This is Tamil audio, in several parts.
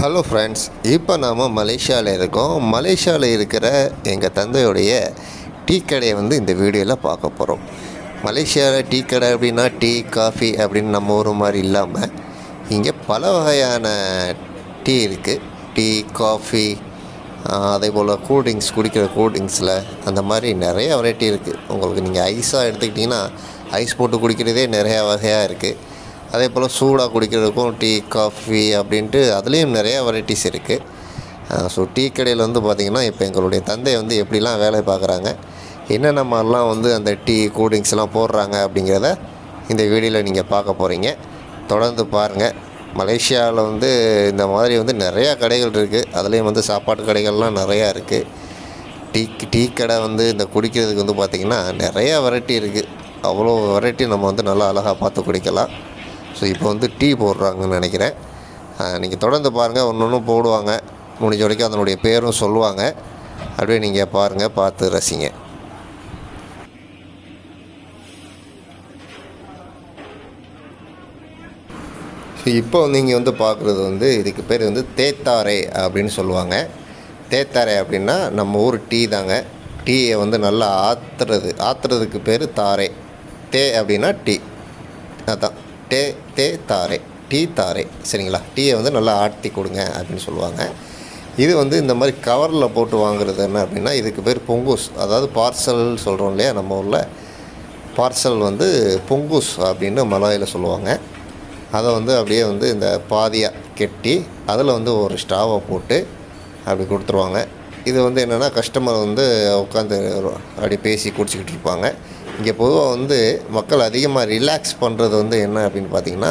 ஹலோ ஃப்ரெண்ட்ஸ், இப்போ நாம் மலேசியாவில் இருக்கோம். மலேசியாவில் இருக்கிற எங்கள் தந்தையுடைய டீ கடையை இந்த வீடியோவில் பார்க்க போகிறோம். மலேசியாவில் டீ கடை அப்படின்னா டீ காஃபி அப்படின்னு நம்ம ஊர் மாதிரி இல்லாமல் இங்கே பல வகையான டீ இருக்குது. டீ, காஃபி, அதே போல் கூல்ட்ரிங்க்ஸ், குடிக்கிற கூல்ட்ரிங்க்ஸில் அந்த மாதிரி நிறைய வெரைட்டி இருக்குது. உங்களுக்கு நீங்கள் ஐஸாக எடுத்துக்கிட்டிங்கன்னா ஐஸ் போட்டு குடிக்கிறதே நிறையா வகையாக இருக்குது. அதே போல் சூடாக குடிக்கிறதுக்கும் டீ, காஃபி அப்படின்ட்டு அதுலேயும் நிறையா வெரைட்டிஸ் இருக்குது. ஸோ டீ கடையில் பார்த்திங்கன்னா இப்போ எங்களுடைய தந்தை எப்படிலாம் வேலை பார்க்குறாங்க, என்னென்ன மாதிரிலாம் அந்த டீ கூல்ட்ரிங்க்ஸ்லாம் போடுறாங்க அப்படிங்கிறத இந்த வீடியோவில் நீங்கள் பார்க்க போகிறீங்க. தொடர்ந்து பாருங்கள். மலேசியாவில் இந்த மாதிரி நிறையா கடைகள் இருக்குது. அதுலேயும் சாப்பாட்டு கடைகள்லாம் நிறையா இருக்குது. டீ கடை இந்த குடிக்கிறதுக்கு பார்த்திங்கன்னா நிறையா வெரைட்டி இருக்குது. அவ்வளோ வெரைட்டி நம்ம நல்லா அழகாக பார்த்து குடிக்கலாம். ஸோ இப்போ டீ போடுறாங்கன்னு நினைக்கிறேன். நீங்கள் தொடர்ந்து பாருங்கள். ஒன்று போடுவாங்க, முடிஞ்ச வரைக்கும் அதனுடைய பேரும் சொல்லுவாங்க. அப்படியே நீங்கள் பாருங்கள், பார்த்து ரசிங்க. ஸோ இப்போ நீங்கள் பார்க்குறது இதுக்கு பேர் தேத்தாரை அப்படின்னு சொல்லுவாங்க. தேத்தாரை அப்படின்னா நம்ம ஊர் டீ தாங்க. டீயை நல்லா ஆற்றுறதுக்கு பேர் தாரை. தே அப்படின்னா டீ, அதான் தாரை, டீ தாரை. சரிங்களா? டீயை நல்லா ஆட்டி கொடுங்க அப்படின்னு சொல்லுவாங்க. இது இந்த மாதிரி கவரில் போட்டு வாங்குறது என்ன அப்படின்னா இதுக்கு பேர் பொங்கூஸ். அதாவது பார்சல் சொல்கிறோம் இல்லையா, நம்ம ஊரில் பார்சல் பொங்கூஸ் அப்படின்னு மலாயில் சொல்லுவாங்க. அதை அப்படியே இந்த பாதியாக கெட்டி அதில் ஒரு ஸ்டாவை போட்டு அப்படி கொடுத்துருவாங்க. இது என்னென்னா கஸ்டமர் உட்காந்து அப்படி பேசி குடிச்சிக்கிட்டு இருப்பாங்க. இங்கே பொதுவாக மக்கள் அதிகமாக ரிலாக்ஸ் பண்ணுறது என்ன அப்படின்னு பார்த்திங்கன்னா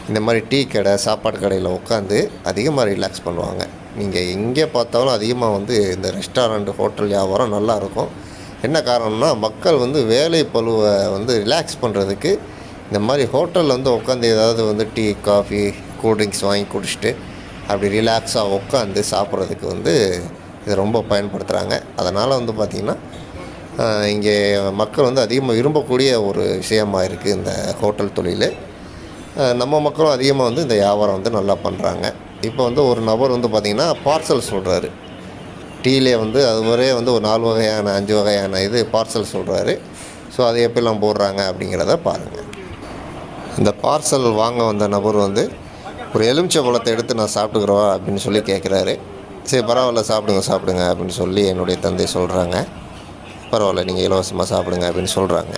இந்த மாதிரி டீ கடை, சாப்பாடு கடையில் உட்காந்து அதிகமாக ரிலாக்ஸ் பண்ணுவாங்க. நீங்கள் எங்கே பார்த்தாலும் அதிகமாக இந்த ரெஸ்டாரண்ட், ஹோட்டல் வியாபாரம் நல்லாயிருக்கும். என்ன காரணம்னா மக்கள் வேலை பளுவை ரிலாக்ஸ் பண்ணுறதுக்கு இந்த மாதிரி ஹோட்டலில் உட்காந்து ஏதாவது டீ, காஃபி, கூல்ட்ரிங்க்ஸ் வாங்கி குடிச்சிட்டு அப்படி ரிலாக்ஸாக உட்காந்து சாப்பிட்றதுக்கு இது ரொம்ப பயன்படுத்துகிறாங்க. அதனால் பார்த்திங்கன்னா இங்கே மக்கள் அதிகமாக விரும்பக்கூடிய ஒரு விஷயமாக இருக்குது இந்த ஹோட்டல் தொழில். நம்ம மக்களும் அதிகமாக இந்த வியாபாரம் நல்லா பண்ணுறாங்க. இப்போ ஒரு நபர் பார்த்திங்கன்னா பார்சல் சொல்கிறாரு. டீலே அது ஒரே ஒரு 4 வகையான 5 வகையான இது பார்சல் சொல்கிறாரு. ஸோ அதை எப்படிலாம் போடுறாங்க அப்படிங்கிறத பாருங்கள். இந்த பார்சல் வாங்க வந்த நபர் ஒரு எலுமிச்சை பழத்தை எடுத்து நான் சாப்பிட்டுக்கிறவா அப்படின்னு சொல்லி கேட்குறாரு. சரி, பரவாயில்ல, சாப்பிடுங்க அப்படின்னு சொல்லி என்னுடைய தந்தை சொல்கிறாங்க. பரவாயில்ல, நீங்கள் இலவசமாக சாப்பிடுங்க அப்படின்னு சொல்கிறாங்க.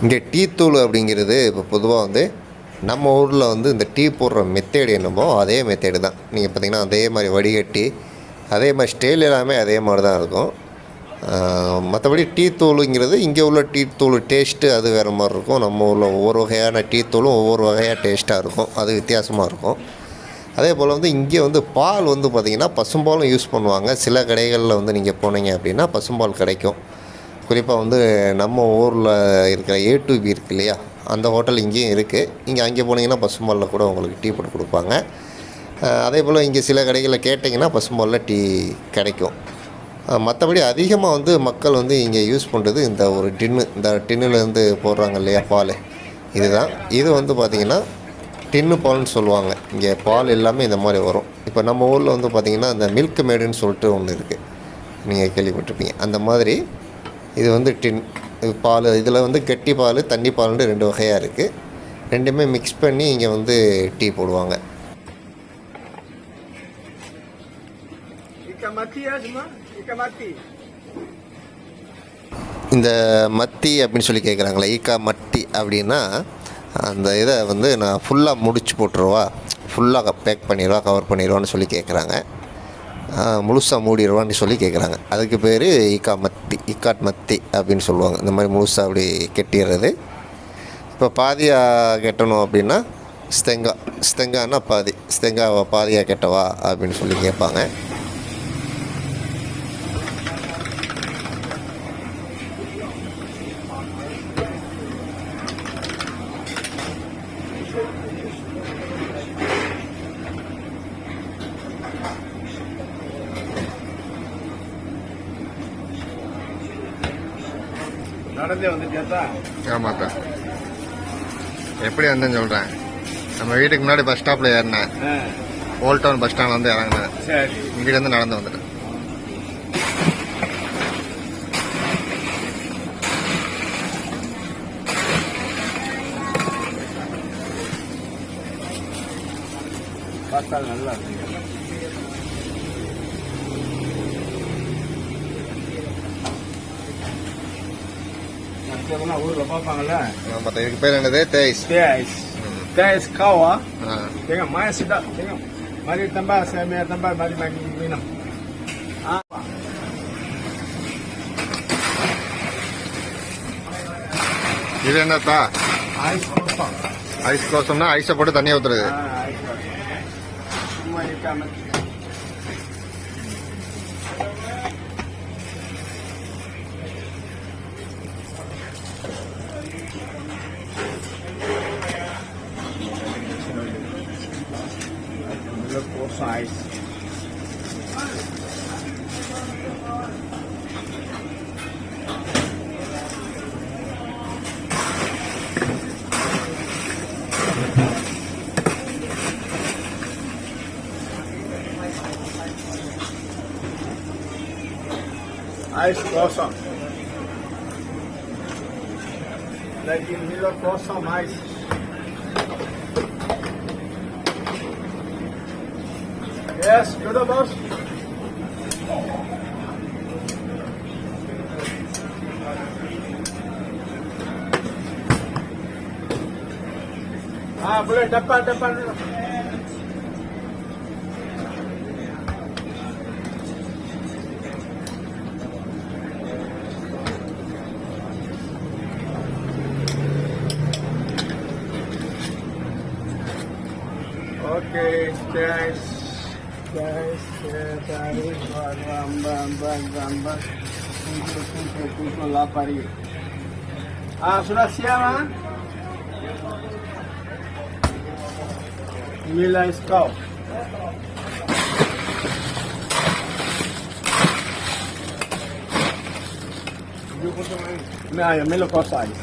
இங்கே டீ தூள் அப்படிங்கிறது இப்போ பொதுவாக நம்ம ஊரில் இந்த டீ போடுற மெத்தேடு என்னமோ அதே மெத்தேடு தான். நீங்கள் பார்த்திங்கன்னா அதே மாதிரி வடிகட்டி அதே மாதிரி ஸ்டைல் எல்லாமே அதே மாதிரி தான் இருக்கும். மற்றபடி டீ தூளுங்கிறது இங்கே உள்ள டீ தூள் டேஸ்ட்டு அது வேறு மாதிரி இருக்கும். நம்ம ஊரில் ஒவ்வொரு வகையான டீ தூளும் ஒவ்வொரு வகையாக டேஸ்ட்டாக இருக்கும். அது வித்தியாசமாக இருக்கும். அதே போல் இங்கே பால் பார்த்திங்கன்னா பசும்பாலும் யூஸ் பண்ணுவாங்க. சில கடைகளில் நீங்கள் போனீங்க அப்படின்னா பசும்பால் கிடைக்கும். குறிப்பாக நம்ம ஊரில் இருக்கிற A2B இருக்குது இல்லையா, அந்த ஹோட்டல் இங்கேயும் இருக்குது. அங்கே போனீங்கன்னா பசும்பாலில் கூட உங்களுக்கு டீ போட்டு கொடுப்பாங்க. அதே போல் இங்கே சில கடைகளில் கேட்டிங்கன்னா பசும்பாலில் டீ கிடைக்கும். மற்றபடி அதிகமாக மக்கள் இங்கே யூஸ் பண்ணுறது இந்த ஒரு டின்னு, இந்த டின்னுலேருந்து போடுறாங்க இல்லையா பால், இதுதான். இது பார்த்திங்கன்னா டின்னு பால்னு சொல்லுவாங்க. இங்கே பால் எல்லாமே இந்த மாதிரி வரும். இப்போ நம்ம ஊரில் பார்த்திங்கன்னா இந்த மில்க் மேடுன்னு சொல்லிட்டு ஒன்று இருக்குது, நீங்கள் கேள்விப்பட்டிருப்பீங்க. அந்த மாதிரி இது டின் பால். இதில் கெட்டி பால், தண்ணி பால்னு 2 வகையாக இருக்குது. ரெண்டுமே மிக்ஸ் பண்ணி இங்கே டீ போடுவாங்க. இந்த மத்தி அப்படின்னு சொல்லி கேட்குறாங்களே, ஈக்கா மட்டி அப்படின்னா அந்த இதை நான் ஃபுல்லாக முடிச்சு போட்டுருவா, ஃபுல்லாக பேக் பண்ணிடுவா, கவர் பண்ணிடுவான்னு சொல்லி கேட்குறாங்க. முழுசாக மூடிடுவான்னு சொல்லி கேட்குறாங்க. அதுக்கு பேர் ஈக்காட் மத்தி அப்படின்னு சொல்லுவாங்க. இந்த மாதிரி முழுசாக அப்படி கெட்டிடுறது. இப்போ பாதியாக கெட்டணும் அப்படின்னா ஸ்தெங்கான்னா ஸ்தெங்காவை பாதியாக கெட்டவா அப்படின்னு சொல்லி கேட்பாங்க. ஆமாத்தா எப்படி வந்தேன்னு சொல்கிறேன். நம்ம வீட்டுக்கு முன்னாடி பஸ் ஸ்டாப்பில் ஏறினேன். ஓல்ட் டவுன் பஸ் ஸ்டாண்ட் வந்து இறங்கினேன். இங்கிட்டேருந்து நடந்து வந்துட்டேன். நல்லா இருக்கு. ஊர்ல பாப்பாங்கல்ல. இதுக்கு பேர் என்னது? தேய்ஸ் காவா. Tengok mana sedap. Tengok. Mari tambah saya mai tambah mari mina. இது என்னத்தா? ஐஸ் கோசம். ஐஸ் கோசம்னா ஐஸை போட்டு தண்ணியை ஊற்றுறது. சும்மா இருக்காம size. Ice croissant. Lagi Milo croissant ice. Yes, good boss. Boleh depan dulu. Okay, guys. Guys, tarik gambar. Kumpul lapari. Sudah siap, Mila is cow. Nah, ya Mila cow size.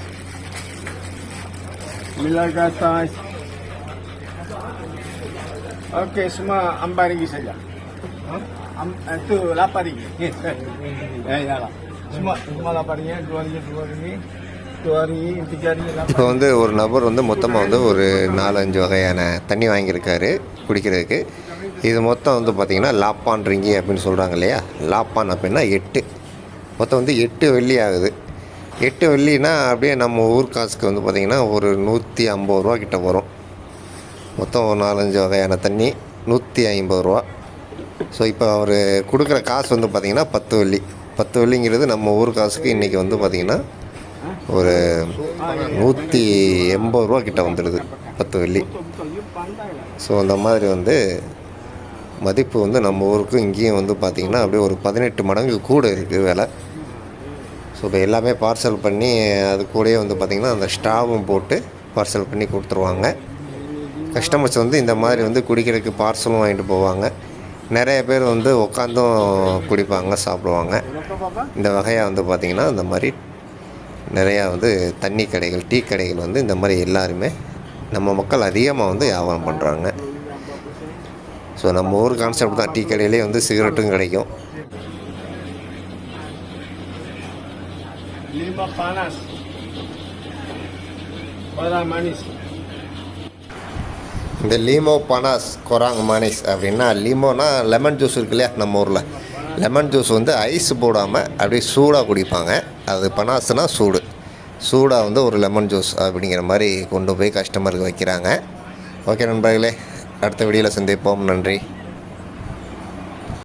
Mila cow size. Okey, semua RM4 saja. Itu RM8. Ya lah. Semua RM8, RM2, RM3. இப்போ வந்து ஒரு நபர் வந்து மொத்தமாக வந்து ஒரு 4-5 வகையான தண்ணி வாங்கியிருக்காரு குடிக்கிறதுக்கு. இது மொத்தம் வந்து பார்த்திங்கன்னா லாப்பான் ரிங்கி அப்படின்னு சொல்கிறாங்க இல்லையா. லாப்பான் அப்படின்னா 8. மொத்தம் வந்து 8 வெள்ளி ஆகுது. 8 வெள்ளினா அப்படியே நம்ம ஊர் காசுக்கு வந்து பார்த்திங்கன்னா ஒரு 150 ரூபா கிட்ட வரும். மொத்தம் ஒரு 4-5 வகையான தண்ணி 150 ரூபா. ஸோ இப்போ அவர் கொடுக்குற காசு வந்து பார்த்திங்கன்னா 10 வெள்ளி. 10 வெள்ளிங்கிறது நம்ம ஊர் காசுக்கு இன்றைக்கி வந்து பார்த்திங்கன்னா ஒரு 180 ரூபா கிட்ட வந்துடுது 10 வெள்ளி. ஸோ அந்த மாதிரி வந்து மதிப்பு வந்து நம்ம ஊருக்கு இங்கேயும் வந்து பார்த்திங்கன்னா அப்படியே ஒரு 18 மடங்கு கூட இருக்குது விலை. ஸோ இப்போ எல்லாமே பார்சல் பண்ணி அது கூடயே வந்து பார்த்திங்கன்னா அந்த ஸ்டாவும் போட்டு பார்சல் பண்ணி கொடுத்துருவாங்க. கஸ்டமர்ஸ் வந்து இந்த மாதிரி வந்து குடிக்கிறதுக்கு பார்சலும் வாங்கிட்டு போவாங்க. நிறைய பேர் வந்து உட்காந்தும் குடிப்பாங்க, சாப்பிடுவாங்க. இந்த வகையாக வந்து பார்த்திங்கன்னா இந்த மாதிரி நிறையா வந்து தண்ணி கடைகள், டீ கடைகள் வந்து இந்த மாதிரி எல்லாருமே நம்ம மக்கள் அதிகமாக வந்து வியாபாரம் பண்ணுறாங்க. ஸோ நம்ம ஊர் கான்செப்ட் தான். டீ கடையிலே வந்து சிகரெட்டும் கிடைக்கும். இந்த லீமோ பனாஸ் கொராங் மானிஸ் அப்படின்னா, லீமோனா லெமன் ஜூஸ் இருக்கு இல்லையா நம்ம ஊரில். லெமன் ஜூஸ் வந்து ஐஸ் போடாமல் அப்படியே சூடாக குடிப்பாங்க. அது பனாஸ்னா சூடாக வந்து ஒரு லெமன் ஜூஸ் அப்படிங்கிற மாதிரி கொண்டு போய் கஸ்டமருக்கு வைக்கிறாங்க. ஓகே நண்பர்களே, அடுத்த வீடியோவில் சந்திப்போம். நன்றி.